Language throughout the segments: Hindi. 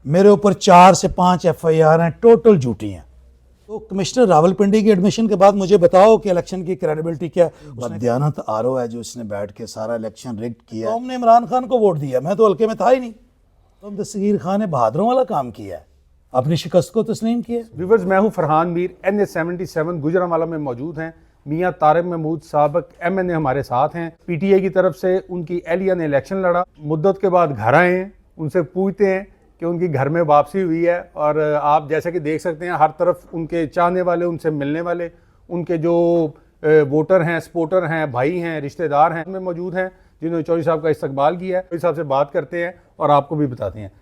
मेरे ऊपर 4 से 5 FIR हैं, टोटल झूठी हैं। तो कमिश्नर रावलपिंडी की एडमिशन के बाद मुझे बताओ कि इलेक्शन की क्रेडिबिलिटी क्या है। बददियानत आरओ है जो इसने बैठ के सारा इलेक्शन रिग्ड किया। तो हमने इमरान खान को वोट दिया, मैं तो हल्के में था ही नहीं। तो दस्तगीर खान ने बहादुरों वाला काम किया है, अपनी शिकस्त को तस्लीम किया। व्यूवर्स, मैं हूं फरहान मीर, NA-77 गुजरांवाला में मौजूद हैं। मियां तारिक महमूद साबिक MNA हमारे साथ हैं। PTI की तरफ से उनकी एहलिया ने इलेक्शन लड़ा, मुद्दत के बाद घर आए हैं, उनसे पूछते हैं कि उनकी घर में वापसी हुई है। और आप जैसे कि देख सकते हैं, हर तरफ उनके चाहने वाले, उनसे मिलने वाले, उनके जो वोटर हैं, सपोर्टर हैं, भाई हैं, रिश्तेदार हैं, में मौजूद हैं जिन्होंने चौधरी साहब का इस्तकबाल किया है। चौधरी साहब से बात करते हैं और आपको भी बताते हैं।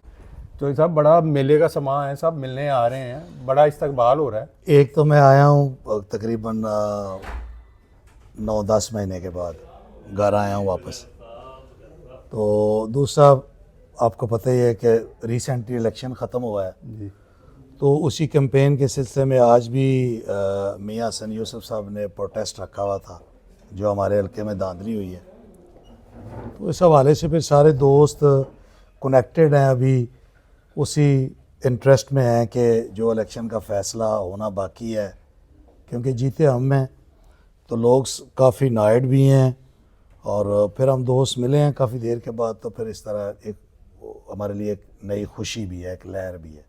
चौधरी साहब, बड़ा मेले का समा है, सब मिलने आ रहे हैं, बड़ा इस्तकबाल हो रहा है। एक तो मैं आया हूँ तकरीबन 9-10 महीने के बाद घर आया हूँ वापस। तो दूसरा आपको पता ही है कि रिसेंटली इलेक्शन ख़त्म हुआ है जी। तो उसी कैंपेन के सिलसिले में आज भी मियां हसन यूसुफ साहब ने प्रोटेस्ट रखा हुआ था जो हमारे हल्के में धांधली हुई है। तो इस हवाले से फिर सारे दोस्त कनेक्टेड हैं, अभी उसी इंटरेस्ट में हैं कि जो इलेक्शन का फ़ैसला होना बाकी है, क्योंकि जीते हम हैं तो लोग काफ़ी नाइड भी हैं। और फिर हम दोस्त मिले हैं काफ़ी देर के बाद, तो फिर इस तरह एक हमारे लिए एक नई खुशी भी है, एक लहर भी है।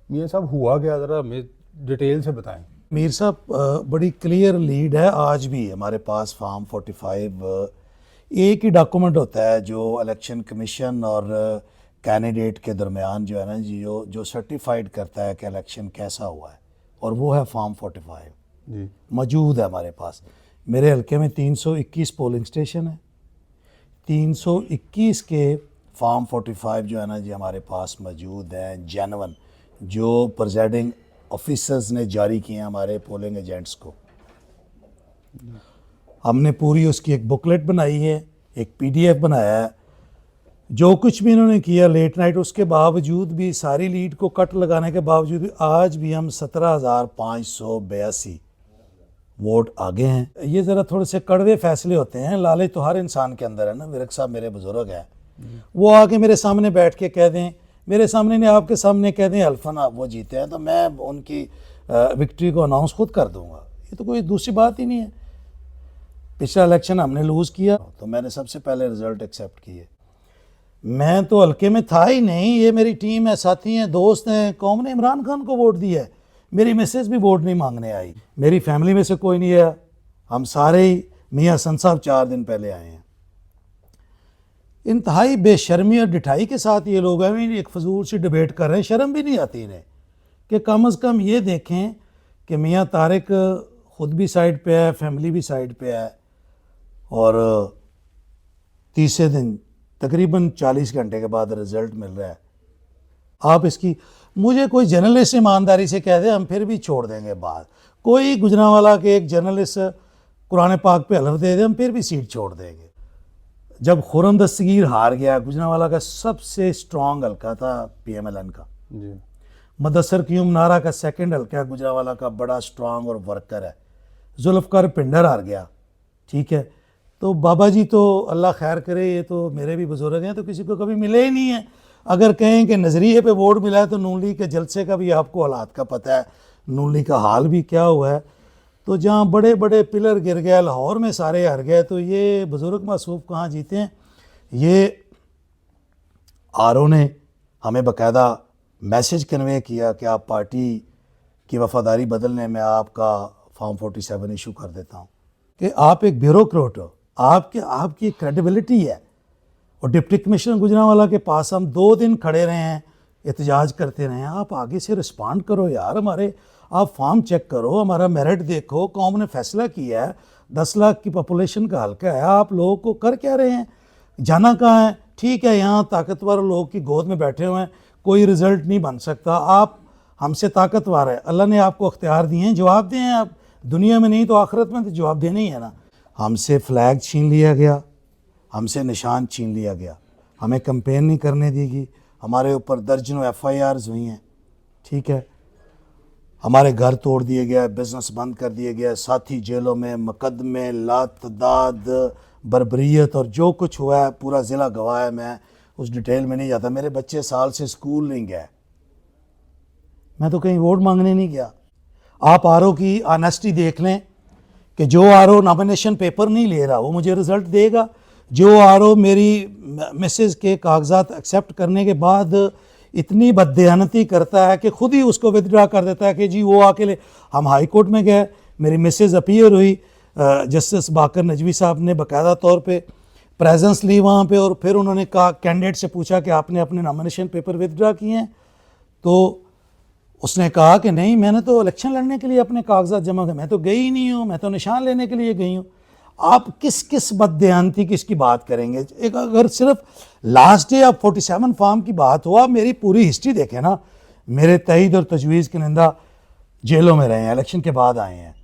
मियां साहब, हुआ क्या, ज़रा हमें डिटेल से बताएं। मीर साहब, बड़ी क्लियर लीड है आज भी हमारे पास। फार्म 45 एक ही डॉक्यूमेंट होता है जो इलेक्शन कमीशन और कैंडिडेट के दरमियान जो है ना जी, जो सर्टिफाइड करता है कि इलेक्शन कैसा हुआ है, और वो है फार्म 45 जी। मौजूद है हमारे पास। मेरे हल्के में 321 पोलिंग स्टेशन है, 321 के फार्म 45 जो है ना जी हमारे पास मौजूद हैं, जेन्युइन, जो प्रेसिडिंग ऑफिसर्स ने जारी किए हैं हमारे पोलिंग एजेंट्स को। हमने पूरी उसकी एक बुकलेट बनाई है, एक PDF बनाया है। जो कुछ भी इन्होंने किया लेट नाइट, उसके बावजूद भी, सारी लीड को कट लगाने के बावजूद भी आज भी हम 17,582 वोट आगे हैं। ये ज़रा थोड़े से कड़वे फैसले होते हैं, लालच तो हर इंसान के अंदर है ना। विरक साहब मेरे बुजुर्ग हैं, वो आके मेरे सामने बैठ के कह दें, मेरे सामने नहीं आपके सामने कह दें अल्फन आप वो जीते हैं, तो मैं उनकी विक्ट्री को अनाउंस खुद कर दूंगा। ये तो कोई दूसरी बात ही नहीं है। पिछला इलेक्शन हमने लूज़ किया तो मैंने सबसे पहले रिजल्ट एक्सेप्ट किए। मैं तो हल्के में था ही नहीं, ये मेरी टीम है, साथी हैं, दोस्त हैं। कौम ने इमरान खान को वोट दिया है, मेरी मिसेज भी वोट नहीं मांगने आई, मेरी फैमिली में से कोई नहीं आया। हम सारे ही मियां हसन साहब 4 दिन पहले आए हैं। इंतहाई बेशर्मी और डिठाई के साथ ये लोग हैं, एक फजूल सी डिबेट कर रहे हैं, शर्म भी नहीं आती इन्हें कि कम अज़ कम ये देखें कि मियां तारिक ख़ुद भी साइड पे है, फैमिली भी साइड पे है। और तीसरे दिन तकरीबन 40 घंटे के बाद रिज़ल्ट मिल रहा है। आप इसकी, मुझे कोई जर्नलिस्ट ईमानदारी से कह दे हम फिर भी छोड़ देंगे बात। कोई गुजरांवाला के एक जर्नलिस्ट कुरान पाक पे हलफ दे दे, हम फिर भी सीट छोड़ देंगे। जब खुर्रम दस्तगीर हार गया, गुजरांवाला का सबसे स्ट्रॉन्ग हल्का था PMLN का जी। मुदस्सर क्यूम नारा का सेकंड हल्का गुजरांवाला का बड़ा स्ट्रॉन्ग और वर्कर है। जुल्फ़कार पिंडर हार गया, ठीक है। तो बाबा जी तो अल्लाह खैर करे, ये तो मेरे भी बुजुर्ग हैं, तो किसी को कभी मिले ही नहीं है। अगर कहें कि नज़रिए पे वोट मिला है तो नून लीग के जलसे का भी आपको हालात का पता है, नून लीग का हाल भी क्या हुआ है। तो जहाँ बड़े बड़े पिलर गिर गए, लाहौर में सारे हार गए, तो ये बुज़ुर्ग मासूफ कहाँ जीते हैं। ये RO ने हमें बाकायदा मैसेज कन्वे किया कि आप पार्टी की वफादारी बदलने में आपका फॉर्म 47 इशू कर देता हूँ, कि आप एक ब्यूरोक्रेट हो, आपकी क्रेडिबिलिटी है। और डिप्टी कमिश्नर गुजरांवाला के पास हम 2 दिन खड़े रहे हैं, एहतजाज करते रहे हैं। आप आगे से रिस्पॉन्ड करो यार, हमारे आप फॉर्म चेक करो, हमारा मेरिट देखो, कौम ने फैसला किया है, 10 लाख की पॉपुलेशन का हल्का है, आप लोगों को कर क्या रहे हैं, जाना कहाँ है। ठीक है, यहाँ ताकतवर लोग की गोद में बैठे हुए हैं, कोई रिज़ल्ट नहीं बन सकता, आप हमसे ताकतवर है, अल्लाह ने आपको अख्तियार दिए हैं, जवाब दें आप। दुनिया में नहीं तो आखिरत में तो जवाब देना ही है ना। हमसे फ्लैग छीन लिया गया, हमसे निशान छीन लिया गया, हमें कैंपेन नहीं करने दी गई, हमारे ऊपर दर्जनों FIRs हुई हैं, ठीक है। हमारे घर तोड़ दिए गया, बिज़नेस बंद कर दिए गया, साथी जेलों में, मुकदमे, लातदाद, बर्बरियत और जो कुछ हुआ है पूरा ज़िला गवाह है। मैं उस डिटेल में नहीं जाता। मेरे बच्चे साल से स्कूल नहीं गए, मैं तो कहीं वोट मांगने नहीं गया। आप आरओ की ऑनेस्टी देख लें कि जो आरओ नॉमिनेशन पेपर नहीं ले रहा वो मुझे रिज़ल्ट देगा, जो आरओ मेरी मिसेस के कागजात एक्सेप्ट करने के बाद इतनी बददयानती करता है कि खुद ही उसको विदड्रा कर देता है कि जी वो आके ले। हम हाई कोर्ट में गए, मेरी मिसेस अपीयर हुई, जस्टिस बाकर नजवी साहब ने बाकायदा तौर पे प्रेजेंस ली वहाँ पे, और फिर उन्होंने कहा, कैंडिडेट से पूछा कि आपने अपने नॉमिनेशन पेपर विदड्रा किए हैं? तो उसने कहा कि नहीं, मैंने तो इलेक्शन लड़ने के लिए अपने कागजात जमा किए, मैं तो गई ही नहीं हूँ, मैं तो निशान लेने के लिए गई हूँ। आप किस बददयानती किसकी बात करेंगे? एक अगर सिर्फ लास्ट डे ऑफ 47 फार्म की बात हो, आप मेरी पूरी हिस्ट्री देखें ना, मेरे तईद और तजवीज़ के निंदा जेलों में रहे हैं, इलेक्शन के बाद आए हैं,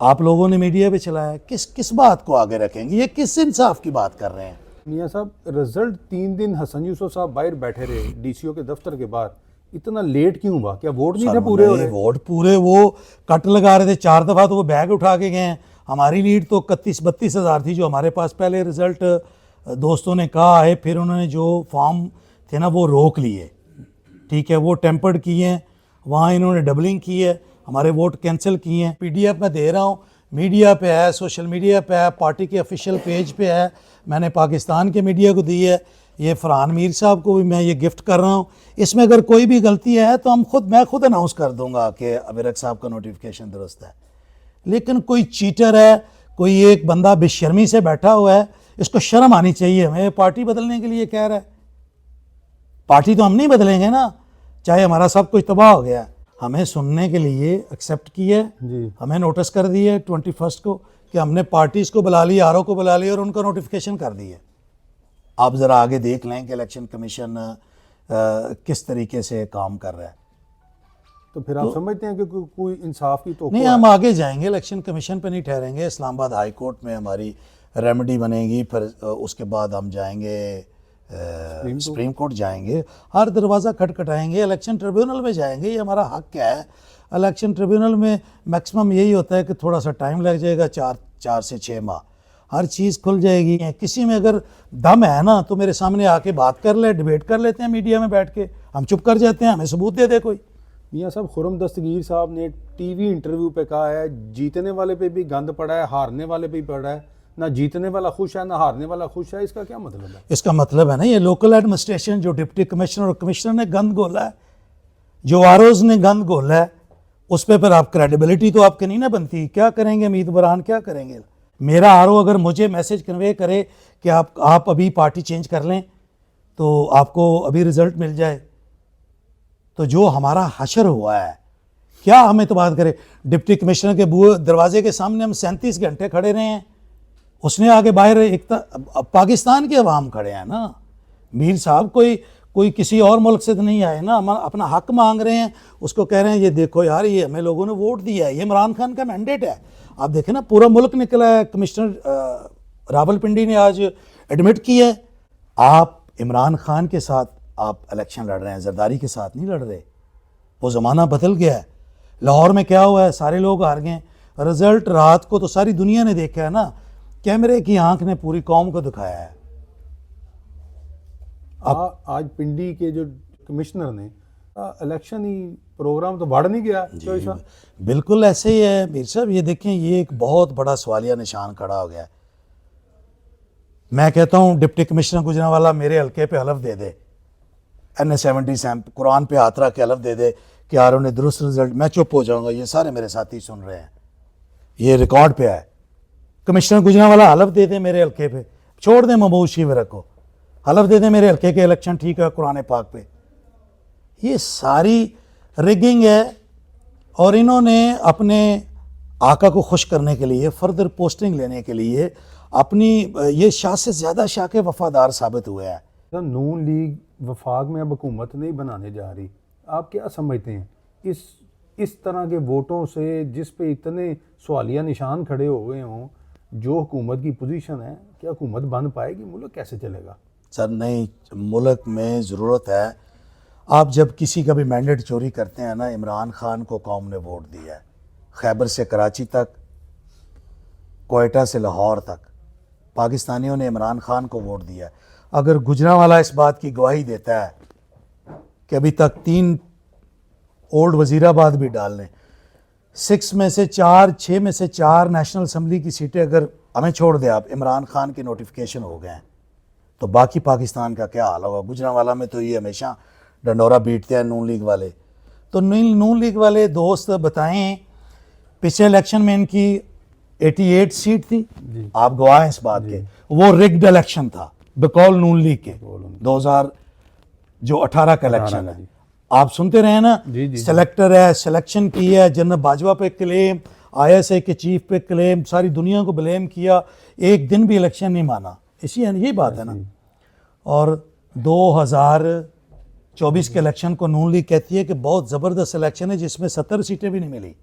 आप लोगों ने मीडिया पे चलाया, किस बात को आगे रखेंगे? ये किस इंसाफ की बात कर रहे हैं? मियाँ साहब, रिजल्ट 3 दिन हसन यूसुफ साहब बाहर बैठे रहे डीसीओ के दफ्तर के बाहर, इतना लेट क्यों हुआ? क्या वोट नहीं थे पूरे हो रहे? वोट पूरे, वो कट लगा रहे थे, 4 दफ़ा तो वो बैग उठा के गए हैं। हमारी लीड तो 31-32 हज़ार थी जो हमारे पास पहले रिज़ल्ट दोस्तों ने कहा है, फिर उन्होंने जो फॉर्म थे ना वो रोक लिए, ठीक है, वो टेम्पर्ड किए हैं, वहाँ इन्होंने डबलिंग की है, हमारे वोट कैंसिल किए हैं। पीडीएफ मैं दे रहा हूँ, मीडिया पे है, सोशल मीडिया पे है, पार्टी के ऑफिशियल पेज पे है, मैंने पाकिस्तान के मीडिया को दी है, ये फरहान मीर साहब को भी मैं ये गिफ्ट कर रहा हूँ। इसमें अगर कोई भी गलती है तो मैं खुद अनाउंस कर दूंगा कि अबीरक साहब का नोटिफिकेशन दुरुस्त है। लेकिन कोई चीटर है, कोई एक बंदा बेशर्मी से बैठा हुआ है, इसको शर्म आनी चाहिए। हमें पार्टी बदलने के लिए कह रहा है, पार्टी तो हम नहीं बदलेंगे ना, चाहे हमारा सब कुछ तबाह हो गया। हमें सुनने के लिए एक्सेप्ट किया है, हमें नोटिस कर दिया है 21 को कि हमने पार्टीज़ को बुला लिया, आरओ को बुला लिया और उनका नोटिफिकेशन कर दिया। आप ज़रा आगे देख लें कि इलेक्शन कमीशन किस तरीके से काम कर रहा है। तो फिर आप समझते हैं कि कोई इंसाफ की तो नहीं, हम आगे जाएंगे, इलेक्शन कमीशन पे नहीं ठहरेंगे। इस्लामाबाद हाई कोर्ट में हमारी रेमेडी बनेगी, फिर उसके बाद हम जाएंगे सुप्रीम कोर्ट जाएंगे, हर दरवाज़ा खटखटाएंगे, इलेक्शन ट्रिब्यूनल में जाएंगे, ये हमारा हक है। इलेक्शन ट्रिब्यूनल में मैक्सिमम यही होता है कि थोड़ा सा टाइम लग जाएगा, 4 से 6 माह, हर चीज़ खुल जाएगी। किसी में अगर दम है ना तो मेरे सामने आके बात कर ले, डिबेट कर लेते हैं मीडिया में बैठ के, हम चुप कर जाते हैं, हमें सबूत दे दे कोई। मियाँ साहब, खुर्रम दस्तगीर साहब ने टीवी इंटरव्यू पे कहा है जीतने वाले पे भी गंद पड़ा है, हारने वाले पे भी पड़ा है, ना जीतने वाला खुश है ना हारने वाला खुश है। इसका क्या मतलब है? इसका मतलब है ना, ये लोकल एडमिनिस्ट्रेशन, जो डिप्टी कमिश्नर और कमिश्नर ने गंद घोला है, जो आरओज़ ने गंद घोला है, उस पर फिर आप क्रेडिबिलिटी तो आपकी नहीं ना बनती। क्या करेंगे मीत बरान, क्या करेंगे? मेरा आरओ अगर मुझे मैसेज कन्वे करे कि आप अभी पार्टी चेंज कर लें तो आपको अभी रिज़ल्ट मिल जाए, तो जो हमारा हशर हुआ है, क्या हम एतबार करें? डिप्टी कमिश्नर के दरवाजे के सामने हम 37 घंटे खड़े रहे हैं, उसने आगे बाहर पाकिस्तान के अवाम खड़े हैं ना। मीर साहब कोई किसी और मुल्क से तो नहीं आए ना, हम अपना हक मांग रहे हैं, उसको कह रहे हैं ये देखो यार, ये हमें लोगों ने वोट दिया है, ये इमरान खान का मैंडेट है। आप देखें ना, पूरा मुल्क निकला है। कमिश्नर रावलपिंडी ने आज एडमिट किया है, आप इमरान खान के साथ आप इलेक्शन लड़ रहे हैं, जरदारी के साथ नहीं लड़ रहे। वो ज़माना बदल गया है। लाहौर में क्या हुआ है, सारे लोग हार गए। रिज़ल्ट रात को तो सारी दुनिया ने देखा है ना, कैमरे की आंख ने पूरी कौम को दिखाया है। आज पिंडी के जो कमिश्नर ने इलेक्शन ही प्रोग्राम तो बढ़ नहीं गया। बिल्कुल ऐसे ही है मीर साहब, ये देखें, ये एक बहुत बड़ा सवालिया निशान खड़ा हो गया है। मैं कहता हूँ डिप्टी कमिश्नर गुजरांवाला मेरे हल्के पे हलफ दे दे, NA-70 सैंप कुरान पे हाथ रख के हलफ दे दे कि यार उन्हें दुरुस्त रिजल्ट, मैं चुप हो जाऊंगा। ये सारे मेरे साथी सुन रहे हैं, ये रिकॉर्ड पे है। कमिश्नर गुजरांवाला हलफ दे दे मेरे हल्के पे, छोड़ दें महबूब शिवरा को, हलफ दे दें मेरे हल्के के इलेक्शन ठीक है कुरान पाक पे। ये सारी रिगिंग है, और इन्होंने अपने आका को खुश करने के लिए, फर्दर पोस्टिंग लेने के लिए अपनी ये शाह से ज़्यादा शाह के वफादार साबित हुए हैं। नून लीग वफाक में अब हुकूमत नहीं बनाने जा रही, आप क्या समझते हैं इस तरह के वोटों से, जिस पे इतने सवालिया निशान खड़े हो गए हों, जो हुकूमत की पोजीशन है, क्या हुकूमत बन पाएगी? मुल्क कैसे चलेगा? सर नहीं, मुल्क में ज़रूरत है। आप जब किसी का भी मैंडेट चोरी करते हैं ना, इमरान खान को कौम ने वोट दिया है, खैबर से कराची तक, कोयटा से लाहौर तक, पाकिस्तानियों ने इमरान खान को वोट दिया है। अगर गुजरांवाला इस बात की गवाही देता है कि अभी तक 3 ओल्ड वजीराबाद भी डाल लें, 6 में से 4 नेशनल असम्बली की सीटें अगर हमें छोड़ दे आप, इमरान खान के नोटिफिकेशन हो गए हैं, तो बाकी पाकिस्तान का क्या हाल होगा। गुजरांवाला में तो ये हमेशा डंडोरा बीटते हैं नून लीग वाले। तो नून लीग वाले दोस्त बताएं, पिछले इलेक्शन में इनकी 88 सीट थी, आप गवाह हैं इस बात के, वो रिग्ड इलेक्शन था बकौल नून लीग के। 2018 का इलेक्शन है, आप सुनते रहे ना, सेलेक्टर है, सिलेक्शन की है, जनरल बाजवा पे क्लेम, ISI के चीफ पे क्लेम, सारी दुनिया को ब्लेम किया, एक दिन भी इलेक्शन नहीं माना। यही बात है ना। और 2024 के इलेक्शन को नून लीग कहती है कि बहुत ज़बरदस्त इलेक्शन है जिसमें 70 सीटें भी नहीं मिली,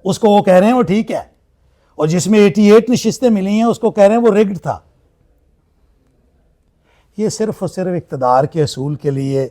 उसको वो कह रहे हैं वो ठीक है। और जिसमें 88 नशिस्तें मिली हैं उसको कह रहे हैं वो रिग्ड था। ये सिर्फ और सिर्फ इक़्तिदार के असूल के लिए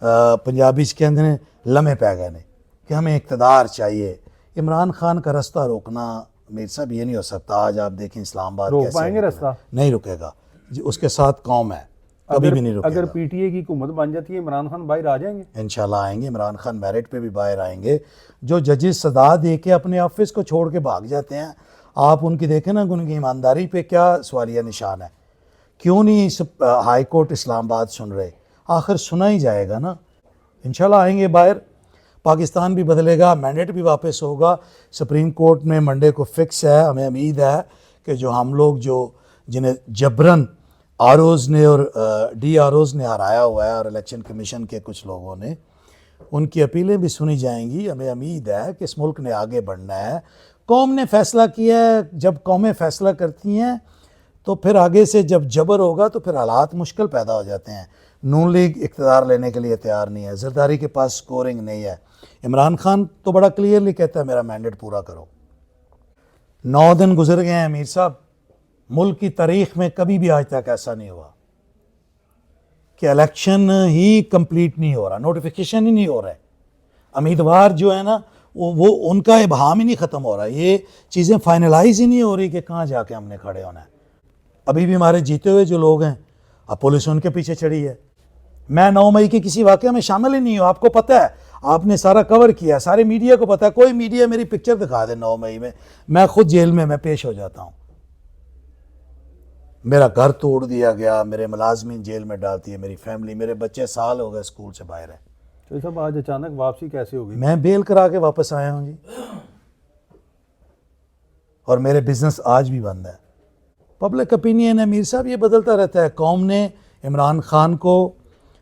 पंजाबी के अंदर लम्हे पै गए ने कि हमें इक़्तिदार चाहिए। इमरान खान का रास्ता रोकना मेरे साहब ये नहीं हो सकता। आज आप देखें इस्लामाबाद रोक कैसे पाएंगे रास्ता? नहीं रुकेगा जी, उसके साथ कौम है, कभी भी नहीं रुकेगा। अगर PTI की हुकूमत बन जाती है, इमरान खान बाहर आ जाएंगे इंशाल्लाह आएंगे। इमरान खान मेरिट पे भी बाहर आएंगे। जो जजेस सदा दे के अपने ऑफिस को छोड़ के भाग जाते हैं, आप उनकी देखें ना, उनकी ईमानदारी पे क्या सवालिया निशान है। क्यों नहीं इस हाई कोर्ट इस्लामाबाद सुन रहे? आखिर सुना ही जाएगा ना। इंशाल्लाह आएंगे बाहर, पाकिस्तान भी बदलेगा, मैंडेट भी वापस होगा। सुप्रीम कोर्ट में मंडे को फिक्स है। हमें उम्मीद है कि जो हम लोग जिन्हें जबरन ROs ने और DROs ने हराया हुआ है और इलेक्शन कमीशन के कुछ लोगों ने, उनकी अपीलें भी सुनी जाएंगी। हमें उम्मीद है कि इस मुल्क ने आगे बढ़ना है। कौम ने फैसला किया है, जब कौमें फैसला करती हैं तो फिर आगे से जब जबर होगा तो फिर हालात मुश्किल पैदा हो जाते हैं। नून लीग इक़्तिदार लेने के लिए तैयार नहीं है, जरदारी के पास स्कोरिंग नहीं है। इमरान खान तो बड़ा क्लियरली कहता है मेरा मैंडेट पूरा करो। 9 दिन गुजर गए हैं अमीर साहब, मुल्क की तारीख में कभी भी आज तक ऐसा नहीं हुआ कि इलेक्शन ही कंप्लीट नहीं हो रहा, नोटिफिकेशन ही नहीं हो रहा है। उम्मीदवार जो है ना वो उनका इबहाम ही नहीं ख़त्म हो रहा, ये चीज़ें फाइनलाइज ही नहीं हो रही कि कहाँ जाके हमने खड़े होना है। अभी भी हमारे जीते हुए जो लोग हैं, अब पुलिस उनके पीछे चढ़ी है। मैं 9 मई के किसी वाक़े में शामिल ही नहीं हूँ, आपको पता है, आपने सारा कवर किया, सारे मीडिया को पता है। कोई मीडिया मेरी पिक्चर दिखा दे 9 मई में, मैं खुद जेल में मैं पेश हो जाता हूँ। मेरा घर तोड़ दिया गया, मेरे मुलाजमीन जेल में डालती है, मेरी फैमिली, मेरे बच्चे साल हो गए स्कूल से बाहर है। तो सब आज अचानक वापसी कैसे हो गई? मैं बेल करा के वापस आया हूँ जी, और मेरे बिजनेस आज भी बंद है। पब्लिक ओपिनियन है मीर साहब, ये बदलता रहता है। कौम ने इमरान खान को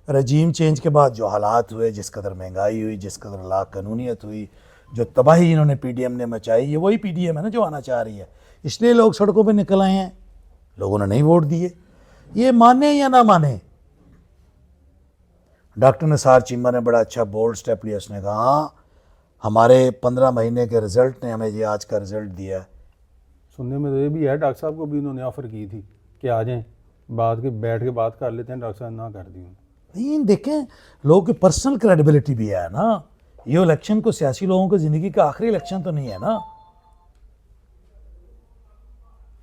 रजीम चेंज के बाद जो हालात हुए, जिस कदर महंगाई हुई, जिस कदर लाकानूनियत हुई, जो तबाही इन्होंने PDM ने मचाई, ये वही PDM है ना जो आना चाह रही है। इसलिए लोग सड़कों पे निकल आए हैं, लोगों ने नहीं वोट दिए। ये माने या ना माने, डॉक्टर निसार चीमा ने बड़ा अच्छा बोल्ड स्टेप लिया। उसने कहा हाँ, हमारे 15 महीने के रिजल्ट ने हमें ये आज का रिजल्ट दिया है। सुनने में तो ये भी है, डॉक्टर साहब को भी उन्होंने ऑफ़र की थी कि आ जाएं, बैठ के बात कर लेते हैं, डॉक्टर साहब ना कर दी। नहीं देखें, लोगों की पर्सनल क्रेडिबिलिटी भी है ना। ये इलेक्शन को सियासी लोगों की ज़िंदगी का आखिरी इलेक्शन तो नहीं है ना,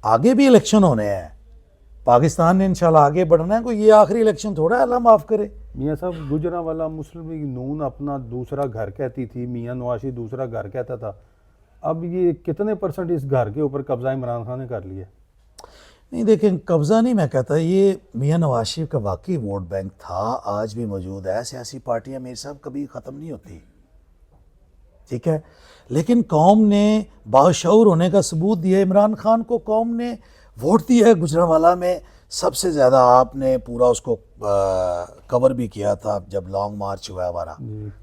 आगे भी इलेक्शन होने हैं। पाकिस्तान ने इंशाल्लाह आगे बढ़ना है, कोई ये आखिरी इलेक्शन थोड़ा है, अल्लाह माफ़ करे। मियाँ साहब, गुजरांवाला मुस्लिम लीग नून अपना दूसरा घर कहती थी, मियाँ नवाज शरीफ दूसरा घर कहता था। अब ये कितने % इस घर के ऊपर कब्जा इमरान खान ने कर लिया? नहीं देखें, कब्ज़ा नहीं मैं कहता, ये मियाँ नवाज शरीफ का वाकई वोट बैंक था, आज भी मौजूद है। सियासी पार्टियाँ मेरे साहब कभी ख़त्म नहीं होती, ठीक है, लेकिन कौम ने बाशऊर होने का सबूत दिया। इमरान खान को कौम ने वोट दिया है। गुजरांवाला में सबसे ज़्यादा आपने पूरा उसको कवर भी किया था जब लॉन्ग मार्च हुआ हमारा,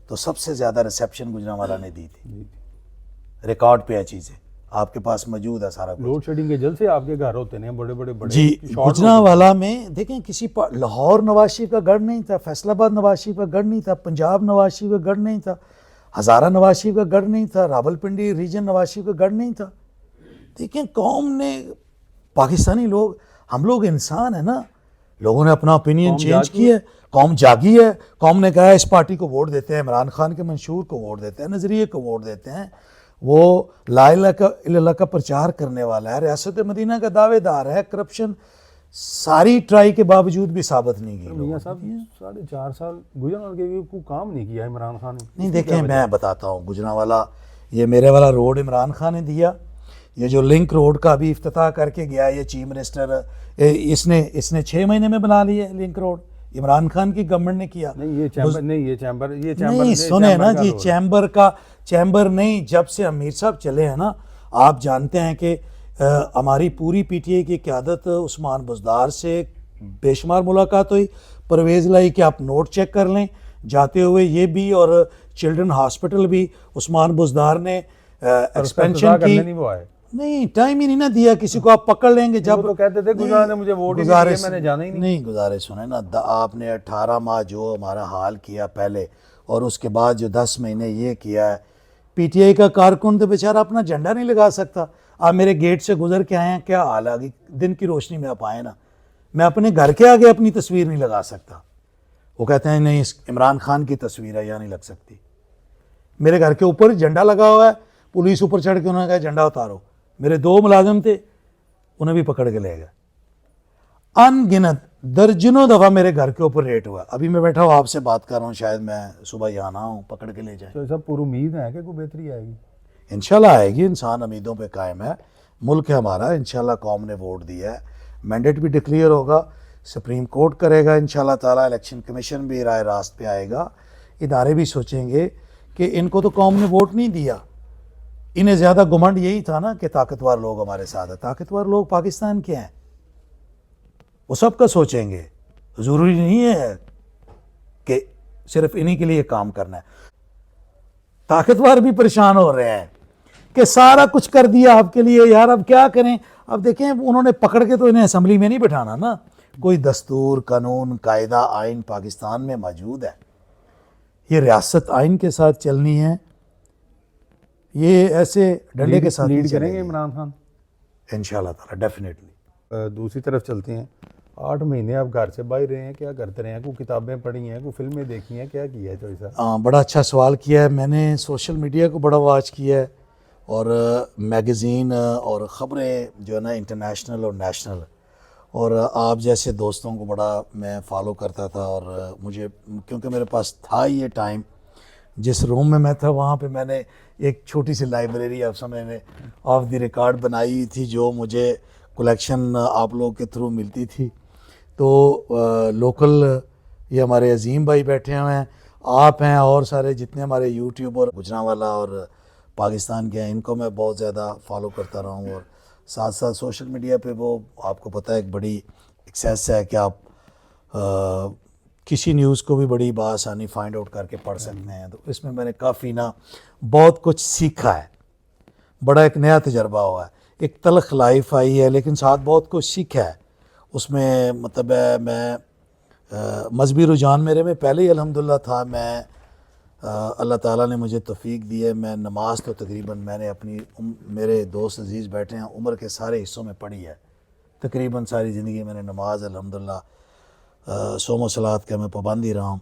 तो सबसे ज़्यादा रिसेप्शन गुजरांवाला ने दी थी। रिकॉर्ड पे है चीज़ें, आपके पास मौजूद है सारा कुछ। लोड शेडिंग के जल से आपके घर होते हैं बड़े जी। गुजरांवाला में देखें, किसी लाहौर नवाज शरीफ का गढ़ नहीं था, फैसलाबाद नवाज शरीफ का गढ़ नहीं था, पंजाब नवाज शरीफ का गढ़ नहीं था, हज़ारा नवाज शरीफ का गढ़ नहीं था, रावलपिंडी रीजन नवाज शरीफ का गढ़ नहीं था। देखें, कौम ने, पाकिस्तानी लोग, हम लोग इंसान है ना, लोगों ने अपना ओपिनियन चेंज किया, कौम जागी है। कौम ने कहा इस पार्टी को वोट देते हैं, इमरान खान के मंशूर को वोट देते हैं, नज़रिए को वोट देते हैं। वो ला इलाहा का प्रचार करने वाला है, रियासत मदीना का दावेदार है, करप्शन सारी ट्राई के बावजूद भी साबित नहीं की। मियाँ साहब 4.5 साल गुजरावाला के कोई काम नहीं किया इमरान खान ने। नहीं देखें, मैं बताता हूँ, गुजरांवाला ये मेरे वाला रोड इमरान खान ने दिया, ये जो लिंक रोड का भी इफ्तिताह करके गया ये चीफ मिनिस्टर, इसने 6 महीने में बना लिया लिंक रोड, इमरान खान की गवर्नमेंट ने किया। नहीं ये चैम्बर नहीं सुने ना जी, चैम्बर नहीं, जब से अमीर साहब चले हैं ना, आप जानते हैं कि हमारी पूरी पीटीआई की क़यादत उस्मान बुज़दार से बेशुमार मुलाकात हुई। परवेज़ लाई कि आप नोट चेक कर लें, जाते हुए ये भी और चिल्ड्रन हॉस्पिटल भी उस्मान बुज़दार ने एक्सपेंशन की। नहीं टाइम ही नहीं ना दिया किसी को, आप पकड़ लेंगे जब तो कहते थे गुजारा ने मुझे वोट ही नहीं दिए, मैंने जाना ही नहीं। गुजारिश सुने ना, आपने 18 माह जो हमारा हाल किया पहले और उसके बाद जो 10 महीने ये किया है, पीटीआई का कारकुन तो बेचारा अपना झंडा नहीं लगा सकता। आप मेरे गेट से गुजर के आए हैं, क्या हाल आ गई, दिन की रोशनी में आप आए ना, मैं अपने घर के आगे अपनी तस्वीर नहीं लगा सकता। वो कहते हैं नहीं इमरान खान की तस्वीर है, यहाँ नहीं लग सकती। मेरे घर के ऊपर झंडा लगा हुआ है, पुलिस ऊपर चढ़ के उन्होंने कहा झंडा उतारो। मेरे 2 मुलाजिम थे, उन्हें भी पकड़ के ले गए। अनगिनत दर्जनों दफ़ा मेरे घर के ऊपर रेट हुआ। अभी मैं बैठा हूँ आपसे बात कर रहा हूँ, शायद मैं सुबह यहाँ ना हूँ, पकड़ के ले जाए। तो सब पूरी उम्मीद है कि कोई बेहतरी आएगी, इंशाल्लाह आएगी। इंसान उम्मीदों पे कायम है, मुल्क है हमारा, इंशाल्लाह कौम ने वोट दिया है, मैंडेट भी डिक्लेयर होगा, सुप्रीम कोर्ट करेगा इंशाल्लाह ताला, इलेक्शन कमीशन भी राय रास्त पे आएगा, इदारे भी सोचेंगे कि इनको तो कौम ने वोट नहीं दिया। इन्हें ज़्यादा घुमंड यही था ना कि ताकतवर लोग हमारे साथ हैं। ताकतवर लोग पाकिस्तान के हैं, वो सबका सोचेंगे। ज़रूरी नहीं है कि सिर्फ इन्हीं के लिए काम करना है। ताकतवर भी परेशान हो रहे हैं कि सारा कुछ कर दिया आपके लिए यार, अब क्या करें। अब देखें उन्होंने पकड़ के तो इन्हें असम्बली में नहीं बिठाना ना, कोई दस्तूर कानून कायदा आइन पाकिस्तान में मौजूद है, ये रियासत आइन के साथ चलनी है, ये ऐसे डंडे के साथ लीड करेंगे इमरान खान इंशाल्लाह ताला डेफिनेटली। दूसरी तरफ चलते हैं, 8 महीने आप घर से बाहर रहे हैं, क्या करते रहे हैं? कोई किताबें पढ़ी हैं, कोई फिल्में देखी हैं, क्या किया है चौधरी साहब? बड़ा अच्छा सवाल किया है। मैंने सोशल मीडिया को बड़ा वॉच किया है और मैगज़ीन और ख़बरें जो है ना इंटरनेशनल और नेशनल, और आप जैसे दोस्तों को बड़ा मैं फ़ॉलो करता था। और मुझे क्योंकि मेरे पास था ये टाइम, जिस रूम में मैं था वहाँ पे मैंने एक छोटी सी लाइब्रेरी आप समझ ऑफ द रिकॉर्ड बनाई थी, जो मुझे कलेक्शन आप लोगों के थ्रू मिलती थी। तो लोकल ये हमारे अजीम भाई बैठे हुए हैं, आप हैं, और सारे जितने हमारे यूट्यूब और गुजरांवाला और पाकिस्तान के हैं, इनको मैं बहुत ज़्यादा फॉलो करता रहा हूँ। और साथ साथ सोशल मीडिया पे वो आपको पता है एक बड़ी एक्सेस है कि आप किसी न्यूज़ को भी बड़ी बआसानी फाइंड आउट करके पढ़ सकते हैं। तो इसमें मैंने काफ़ी ना बहुत कुछ सीखा है, बड़ा एक नया तजर्बा हुआ है, एक तलख लाइफ आई है, लेकिन साथ बहुत कुछ सीखा है उसमें। मतलब है मैं मजहबी रुझान मेरे में पहले ही अल्हम्दुलिल्लाह था। मैं अल्लाह ताला ने मुझे तौफीक दी है, मैं नमाज तो तकरीबन मैंने अपनी मेरे दोस्त अजीज़ बैठे हैं उम्र के सारे हिस्सों में पढ़ी है। तकरीबन सारी ज़िंदगी मैंने नमाज अल्हम्दुलिल्लाह सोमो सलात का मैं पाबंदी रहा हूँ,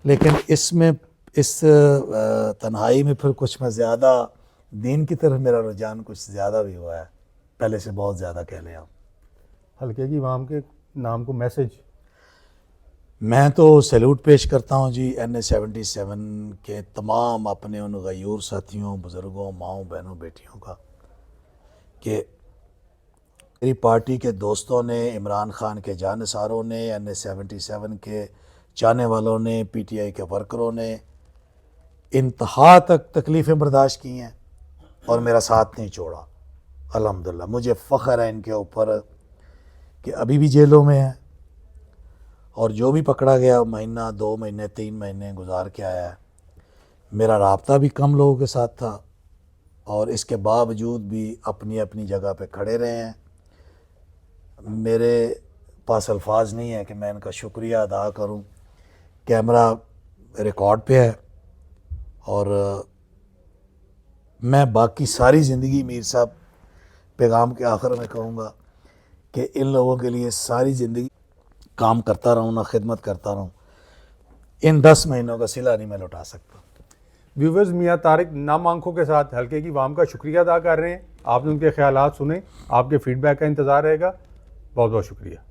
लेकिन इसमें इस तन्हाई में फिर कुछ मैं ज़्यादा दीन की तरफ मेरा रुझान कुछ ज़्यादा भी हुआ है, पहले से बहुत ज़्यादा कह लें आप। हल्के की आवाम के नाम को मैसेज, मैं तो सैल्यूट पेश करता हूँ जी NA-77 के तमाम अपने उन गयूर साथियों, बुज़ुर्गों, माओं, बहनों, बेटियों का, कि मेरी पार्टी के दोस्तों ने, इमरान खान के जानसारों ने, NA-77 के चाहने वालों ने, PTI के वर्करों ने इंतहा तक तकलीफ़ें बर्दाश्त की हैं और मेरा साथ नहीं छोड़ा। अल्हम्दुलिल्लाह मुझे फ़ख्र है इनके ऊपर कि अभी भी जेलों में है, और जो भी पकड़ा गया महीना 2 महीने 3 महीने गुजार के आया है। मेरा राब्ता भी कम लोगों के साथ था और इसके बावजूद भी अपनी अपनी जगह पे खड़े रहे हैं। मेरे पास अल्फाज नहीं है कि मैं इनका शुक्रिया अदा करूं। कैमरा रिकॉर्ड पे है और मैं बाकी सारी ज़िंदगी मीर साहब पैगाम के आखिर में कहूँगा कि इन लोगों के लिए सारी ज़िंदगी काम करता रहूँ ना, खिदमत करता रहूँ। इन 10 महीनों का सिला नहीं मैं लौटा सकता। व्यूवर्स, मियाँ तारिक नाम आंखों के साथ हल्के की आवाम का शुक्रिया अदा कर रहे हैं। आपने उनके ख्यालात सुने, आपके फीडबैक का इंतज़ार रहेगा। बहुत बहुत शुक्रिया।